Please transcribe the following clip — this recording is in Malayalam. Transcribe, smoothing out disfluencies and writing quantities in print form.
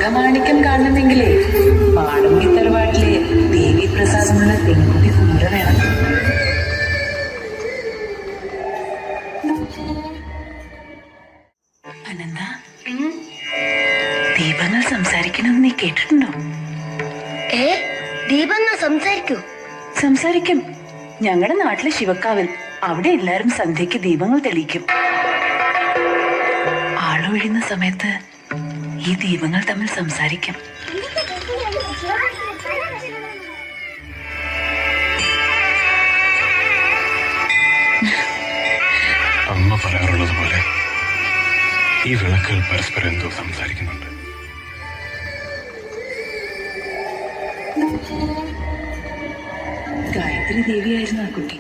തങ്കമാണിക്യം കാണണമെങ്കിലേ മാടമ്പി തറവാട്ടിലെ ദേവി പ്രസാദമുള്ള പെൺകുട്ടി കൂടെ വേണം. അനന്ത, ദീപങ്ങൾ സംസാരിക്കണമെന്ന് നീ കേട്ടിട്ടുണ്ടോ? ദീപങ്ങൾ സംസാരിക്കൂ? സംസാരിക്കും. ഞങ്ങളുടെ നാട്ടിലെ ശിവക്കാവിൽ അവിടെ എല്ലാരും സന്ധ്യയ്ക്ക് ദീപങ്ങൾ തെളിയിക്കും. ആളൊഴിയുന്ന സമയത്ത് ഈ ദീപങ്ങൾ തമ്മിൽ സംസാരിക്കും. അമ്മ പറയാറുള്ളത് പോലെ ഈ വിളക്കുകൾ പരസ്പരം എന്തോ സംസാരിക്കുന്നുണ്ട്. ഗായത്രി ദേവിയായിരുന്നു ആ കുട്ടി.